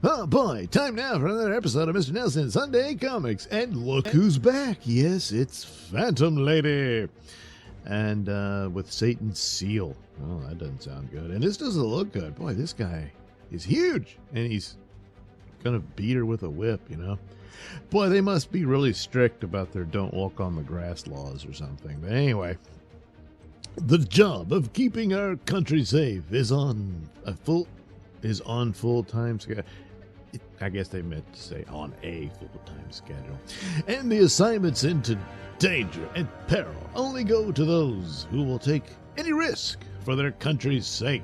Oh boy, time now for another episode of Mr. Nailsin Sunday Comics. And look who's back. Yes, it's Phantom Lady. And with Satan's seal. Oh, that doesn't sound good. And this doesn't look good. Boy, this guy is huge. And he's gonna beat her with a whip, you know. Boy, they must be really strict about their don't walk on the grass laws or something. But anyway, the job of keeping our country safe is on full-time schedule. I guess they meant to say on a full-time schedule. And the assignments into danger and peril only go to those who will take any risk for their country's sake.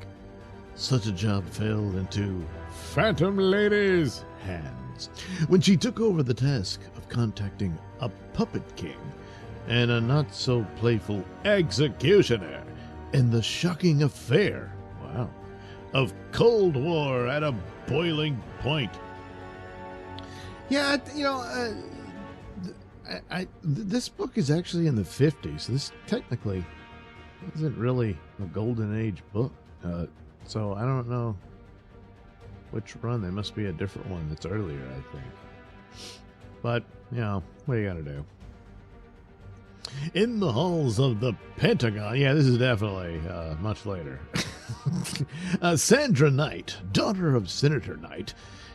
Such a job fell into Phantom Lady's hands when she took over the task of contacting a puppet king and a not-so-playful executioner in the shocking affair, wow, of Cold War at a boiling point. Yeah, you know, this book is actually in the 50s. So this technically isn't really a Golden Age book. So I don't know which run. There must be a different one that's earlier, I think. But, you know, what do you gotta do? In the halls of the Pentagon. Yeah, this is definitely much later. Sandra Knight, daughter of Senator Knight,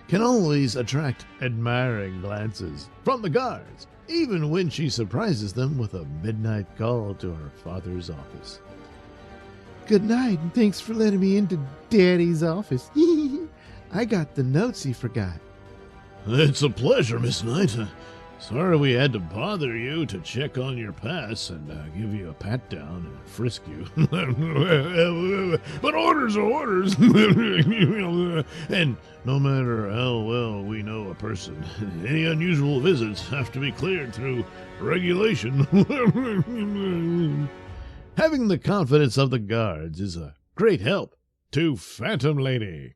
can always attract admiring glances from the guards, even when she surprises them with a midnight call to her father's office. Good night, and thanks for letting me into Daddy's office. I got the notes he forgot. It's a pleasure, Miss Knight. Sorry we had to bother you to check on your pass and give you a pat down and frisk you. But orders are orders. And no matter how well we know a person, any unusual visits have to be cleared through regulation. Having the confidence of the guards is a great help to Phantom Lady.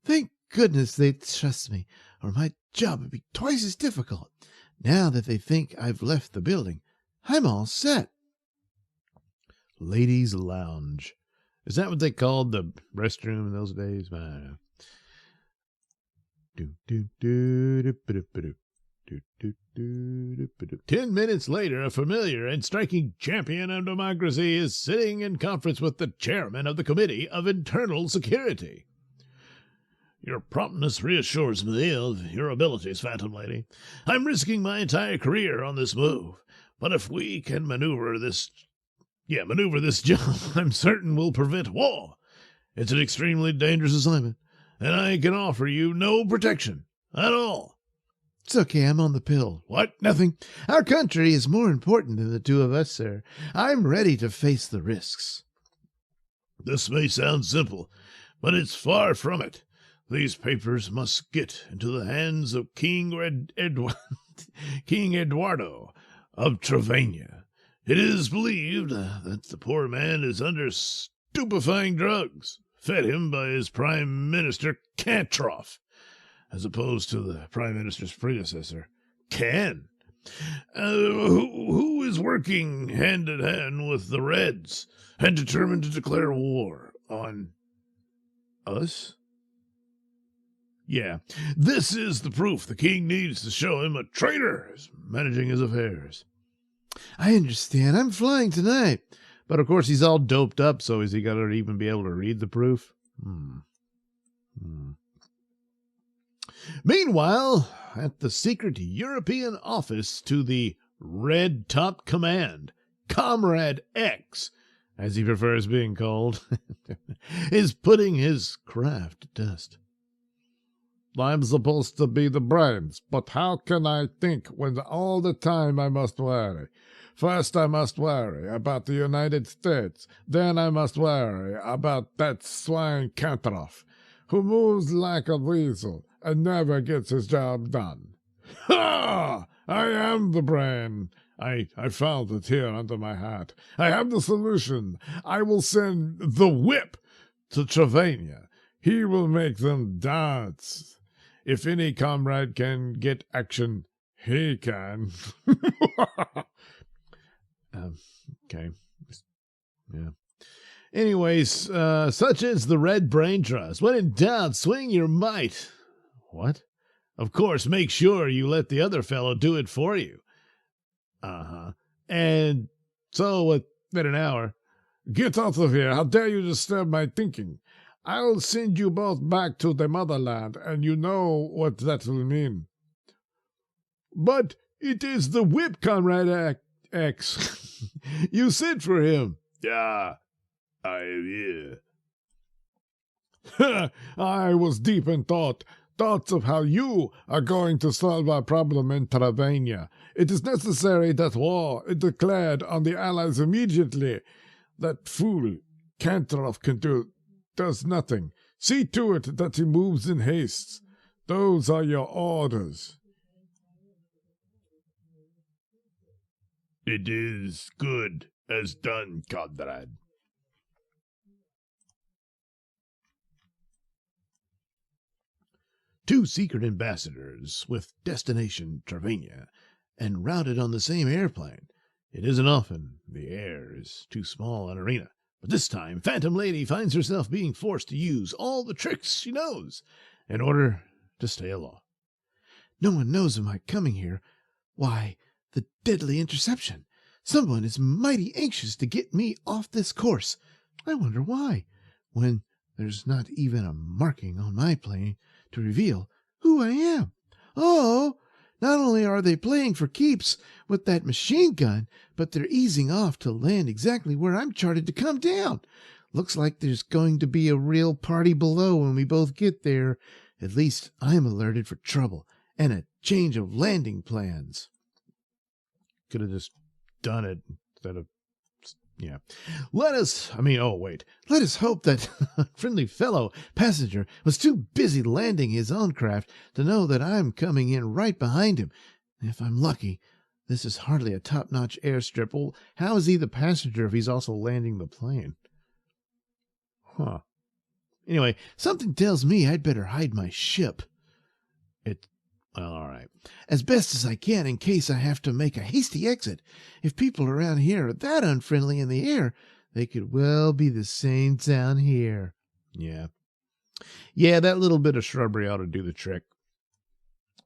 Thank goodness they trust me, or my job would be twice as difficult. Now that they think I've left the building, I'm all set. Ladies' Lounge. Is that what they called the restroom in those days? I don't know. 10 minutes later, a familiar and striking champion of democracy is sitting in conference with the chairman of the Committee of Internal Security. Your promptness reassures me of your abilities, Phantom Lady. I'm risking my entire career on this move, but if we can maneuver this job, I'm certain we'll prevent war. It's an extremely dangerous assignment, and I can offer you no protection at all. It's okay, I'm on the pill. What? Nothing. Our country is more important than the two of us, sir. I'm ready to face the risks. This may sound simple, but it's far from it. These papers must get into the hands of King Eduardo of Travania. It is believed that the poor man is under stupefying drugs, fed him by his Prime Minister Cantroff, as opposed to the Prime Minister's predecessor, Can, who is working hand in hand with the Reds and determined to declare war on us. Yeah, this is the proof the king needs to show him a traitor is managing his affairs. I understand. I'm flying tonight. But of course he's all doped up, so is he going to even be able to read the proof? Meanwhile, at the secret European office to the Red Top Command, Comrade X, as he prefers being called, is putting his craft to dust. I'm supposed to be the brains, but how can I think when all the time I must worry? First I must worry about the United States, then I must worry about that swine Cantroff, who moves like a weasel and never gets his job done. Ha! I am the brain. I found it here under my hat. I have the solution. I will send the whip to Travania. He will make them dance. If any comrade can get action, he can. Okay. Yeah. Anyways, such is the Red Brain Trust. When in doubt, swing your might. What? Of course, make sure you let the other fellow do it for you. Uh-huh. And so within an hour, Get out of here. How dare you disturb my thinking? I'll send you both back to the motherland, and you know what that will mean. But it is the whip, Comrade X. You sent for him. Yeah, I am here. I was deep in thoughts of how you are going to solve our problem in Travania. It is necessary that war is declared on the Allies immediately. That fool Kantorov does nothing. See to it that he moves in haste. Those are your orders. It is good as done, comrade. Two secret ambassadors with destination Travania and routed on the same airplane. It isn't often the air is too small an arena, but this time Phantom Lady finds herself being forced to use all the tricks she knows in order to stay aloft. No one knows of my coming here. Why, the deadly interception. Someone is mighty anxious to get me off this course. I wonder why, when there's not even a marking on my plane to reveal who I am. Oh, not only are they playing for keeps with that machine gun, but they're easing off to land exactly where I'm charted to come down. Looks like there's going to be a real party below when we both get there. At least I'm alerted for trouble and a change of landing plans. Could have just done it instead of, yeah. Let us hope that friendly fellow passenger was too busy landing his own craft to know that I'm coming in right behind him. If I'm lucky, this is hardly a top-notch airstrip. Well, how is he the passenger if he's also landing the plane? Huh. Anyway, something tells me I'd better hide my ship. Well, all right. As best as I can in case I have to make a hasty exit. If people around here are that unfriendly in the air, they could well be the same down here. Yeah. Yeah, that little bit of shrubbery ought to do the trick.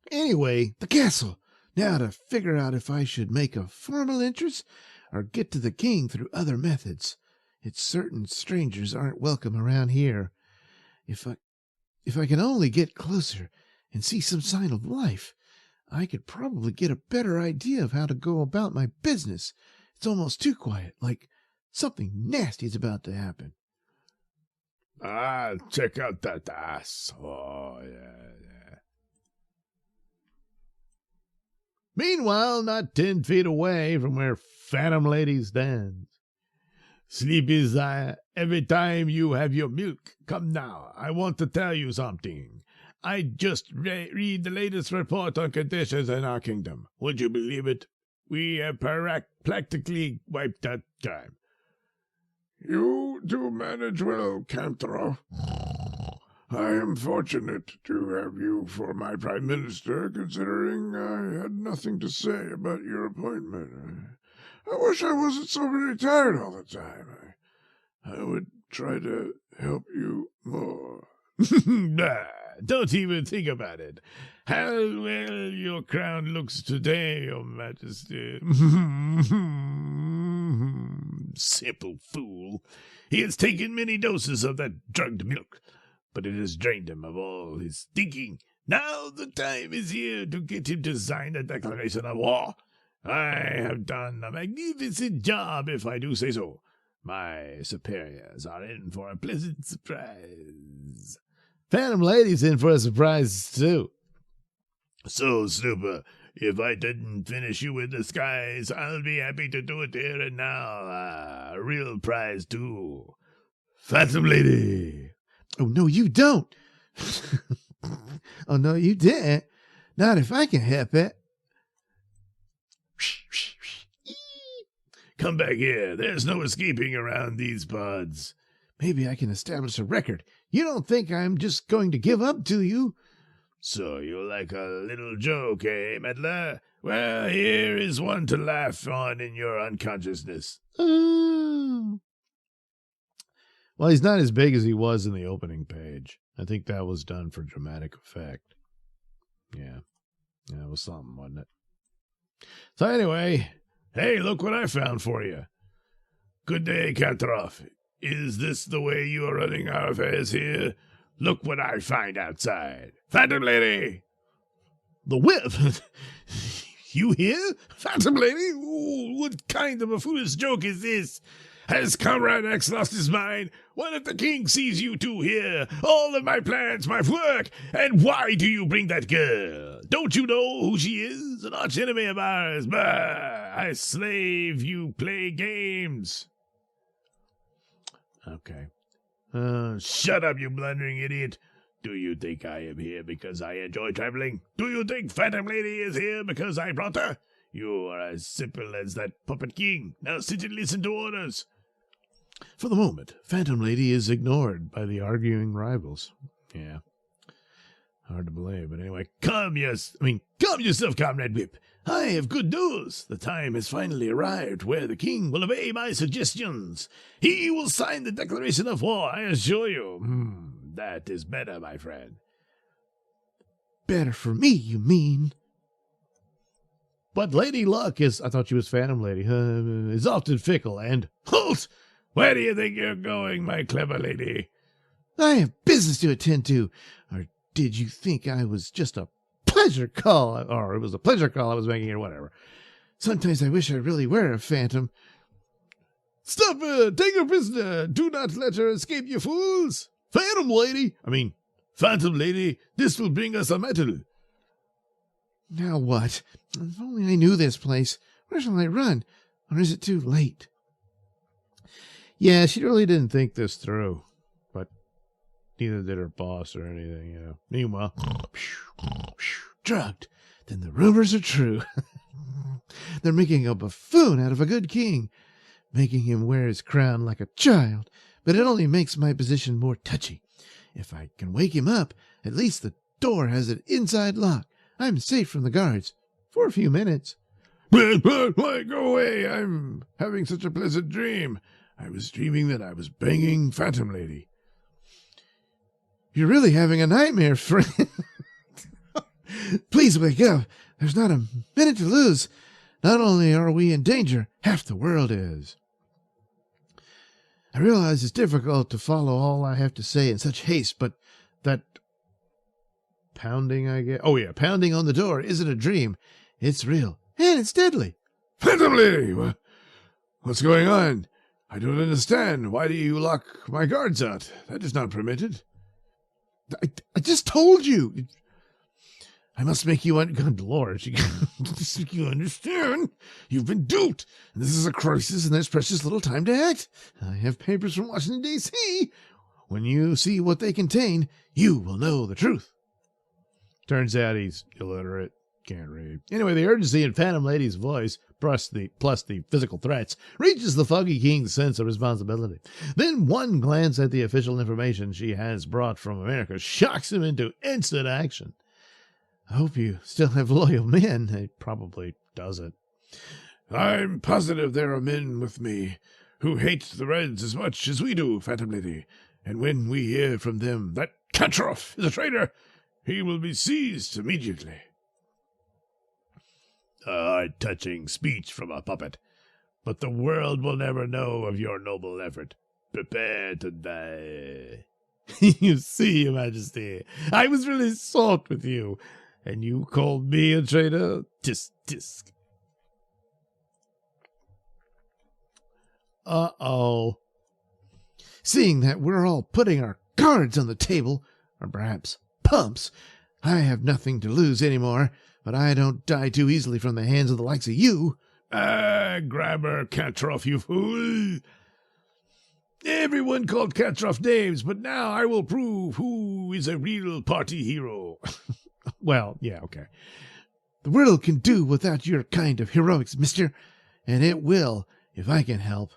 Anyway, the castle. Now to figure out if I should make a formal entrance or get to the king through other methods. It's certain strangers aren't welcome around here. If I can only get closer and see some sign of life, I could probably get a better idea of how to go about my business. It's almost too quiet, like something nasty is about to happen. Check out that ass. Oh, yeah. Meanwhile, not 10 feet away from where Phantom Lady stands. Sleepy's every time you have your milk. Come now, I want to tell you something. I just read the latest report on conditions in our kingdom. Would you believe it? We have practically wiped that crime. You do manage well, Kantorov. I am fortunate to have you for my prime minister, considering I had nothing to say about your appointment. I wish I wasn't so very tired all the time. I would try to help you more. Don't even think about it. How well your crown looks today, your majesty. Simple fool. He has taken many doses of that drugged milk, but it has drained him of all his thinking. Now the time is here to get him to sign a declaration of war. I have done a magnificent job, if I do say so. My superiors are in for a pleasant surprise. Phantom Lady's in for a surprise, too. So, Snooper, if I didn't finish you in the skies, I'll be happy to do it here and now. A real prize, too. Phantom Lady. Oh, no, you don't. Oh, no, you didn't. Not if I can help it. Come back here. There's no escaping around these pods. Maybe I can establish a record. You don't think I'm just going to give up, do you? So you like a little joke, eh, meddler? Well, here is one to laugh on in your unconsciousness. Well, he's not as big as he was in the opening page. I think that was done for dramatic effect. Yeah, that was something, wasn't it? So anyway, hey, look what I found for you. Good day, Katroff. Is this the way you are running our affairs here? Look what I find outside. Phantom Lady! The whip? You here? Phantom Lady? Ooh, what kind of a foolish joke is this? Has Comrade X lost his mind? What if the king sees you two here? All of my plans, my work! And why do you bring that girl? Don't you know who she is? An arch enemy of ours. Bah! I slave, you play games. Okay. Shut up, you blundering idiot. Do you think I am here because I enjoy traveling? Do you think Phantom Lady is here because I brought her? You are as simple as that puppet king. Now sit and listen to orders. For the moment, Phantom Lady is ignored by the arguing rivals. Yeah. Hard to believe, but anyway. Calm yourself, Comrade Whip. I have good news. The time has finally arrived where the king will obey my suggestions. He will sign the declaration of war, I assure you. That is better, my friend. Better for me, you mean? But Lady Luck is, I thought she was Phantom Lady, is often fickle and... Halt! Where do you think you're going, my clever lady? I have business to attend to. Or did you think I was just a pleasure call? Or it was a pleasure call I was making or whatever. Sometimes I wish I really were a phantom. Stop her! Take her prisoner! Do not let her escape, you fools! Phantom Lady! Phantom Lady, this will bring us a medal. Now what? If only I knew this place. Where shall I run? Or is it too late? Yeah, she really didn't think this through. But neither did her boss or anything, you know. Meanwhile, drugged. Then the rumors are true. They're making a buffoon out of a good king, making him wear his crown like a child. But it only makes my position more touchy. If I can wake him up, at least the door has an inside lock. I'm safe from the guards. For a few minutes. But, go away. I'm having such a pleasant dream. I was dreaming that I was banging Phantom Lady. You're really having a nightmare, friend. Please wake up. There's not a minute to lose. Not only are we in danger, half the world is. I realize it's difficult to follow all I have to say in such haste, but that pounding, I guess. Oh, yeah, pounding on the door isn't a dream. It's real, and it's deadly. Phantom Lady! What's going on? I don't understand. Why do you lock my guards out? That is not permitted. I just told you. I must make you good Lord. You understand? You've been duped. And this is a crisis, and there's precious little time to act. I have papers from Washington, D.C. When you see what they contain, you will know the truth. Turns out he's illiterate, can't read. Anyway, the urgency in Phantom Lady's voice, plus the physical threats, reaches the Foggy King's sense of responsibility. Then one glance at the official information she has brought from America shocks him into instant action. I hope you still have loyal men. He probably doesn't. I'm positive there are men with me who hate the Reds as much as we do, Phantom Lady. And when we hear from them that Katroff is a traitor, he will be seized immediately. A heart-touching speech from a puppet, but the world will never know of your noble effort. Prepare to die. You see, Your Majesty, I was really soft with you. And you called me a traitor? Tisk. Uh-oh. Seeing that we're all putting our cards on the table, or perhaps pumps, I have nothing to lose anymore, but I don't die too easily from the hands of the likes of you. Grab her, Katroff, you fool. Everyone called Katroff names, but now I will prove who is a real party hero. Well, yeah, okay. The world can do without your kind of heroics, mister, and it will, if I can help.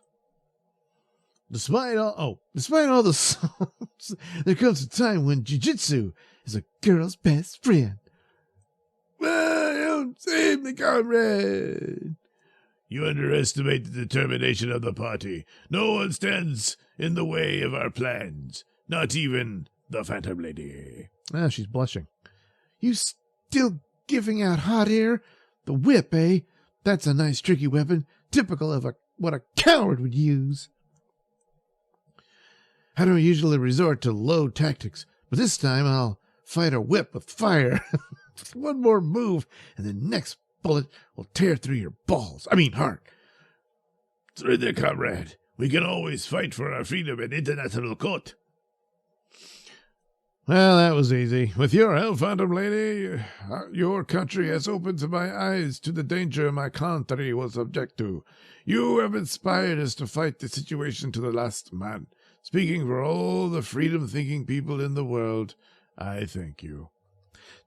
Despite all the songs, there comes a time when jiu-jitsu is a girl's best friend. Well, save me, comrade. You underestimate the determination of the party. No one stands in the way of our plans, not even the Phantom Lady. Ah, she's blushing. You still giving out hot air? The whip, eh? That's a nice tricky weapon, typical of what a coward would use. I don't usually resort to low tactics, but this time I'll fight a whip with fire. One more move, and the next bullet will tear through your heart. It's right there, comrade. We can always fight for our freedom in international court. Well, that was easy. With your help, Phantom Lady, your country has opened my eyes to the danger my country was subject to. You have inspired us to fight the situation to the last man. Speaking for all the freedom-thinking people in the world, I thank you.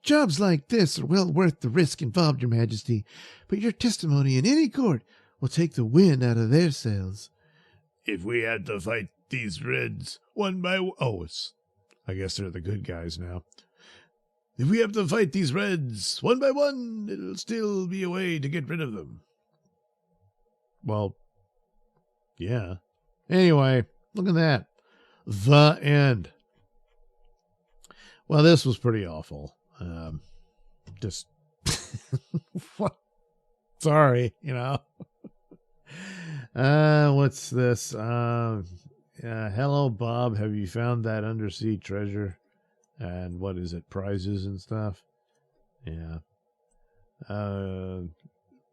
Jobs like this are well worth the risk involved, Your Majesty, but your testimony in any court will take the wind out of their sails. If we had to fight these Reds one by one... I guess they're the good guys now. If we have to fight these Reds one by one, it'll still be a way to get rid of them. Well, yeah. Anyway, look at that. The end. Well, this was pretty awful. Just, what? Sorry, what's this? Hello, Bob. Have you found that undersea treasure? And what is it? Prizes and stuff? Yeah.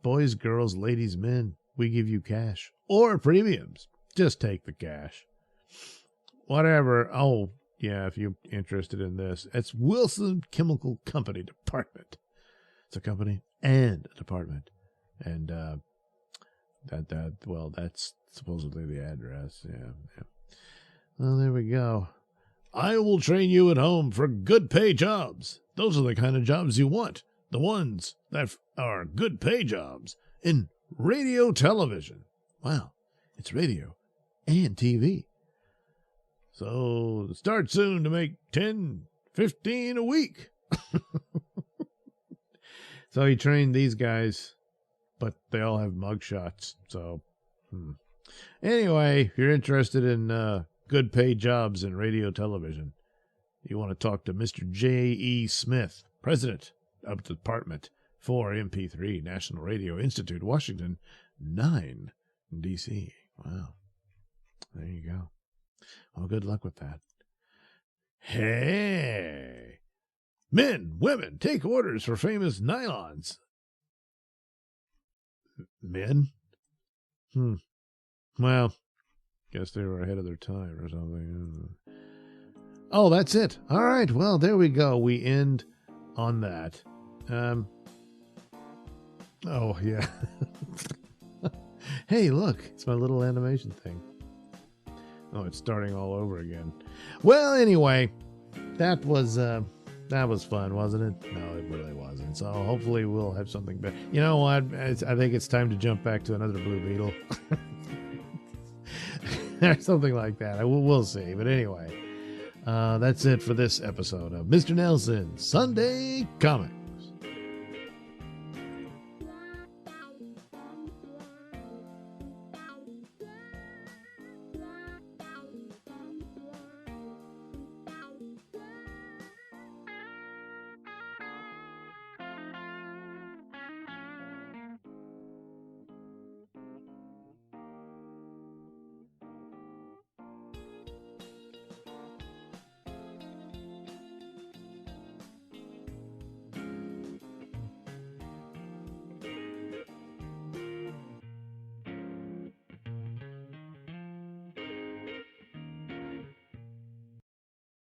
Boys, girls, ladies, men, we give you cash. Or premiums. Just take the cash. Whatever. Oh, yeah, if you're interested in this. It's Wilson Chemical Company Department. It's a company and a department. And that's supposedly the address. Yeah. Well, there we go. I will train you at home for good pay jobs. Those are the kind of jobs you want. The ones that are good pay jobs in radio television. Wow, it's radio and TV. So start soon to make 10, 15 a week. So he trained these guys, but they all have mugshots. So, Anyway, if you're interested in good paid jobs in radio television, you want to talk to Mr. J.E. Smith, president of the Department for MP3, National Radio Institute, Washington, 9, D.C. Wow. There you go. Well, good luck with that. Hey! Men, women, take orders for famous nylons. Men? Well, guess they were ahead of their time or something. Oh, that's it. All right. Well, there we go. We end on that. Oh, yeah. Hey, look. It's my little animation thing. Oh, it's starting all over again. Well, anyway, that was fun, wasn't it? No, it really wasn't. So hopefully we'll have something better. You know what? I think it's time to jump back to another Blue Beetle. Something like that. We'll see. But anyway, that's it for this episode of Mr. Nailsin Sunday Comic.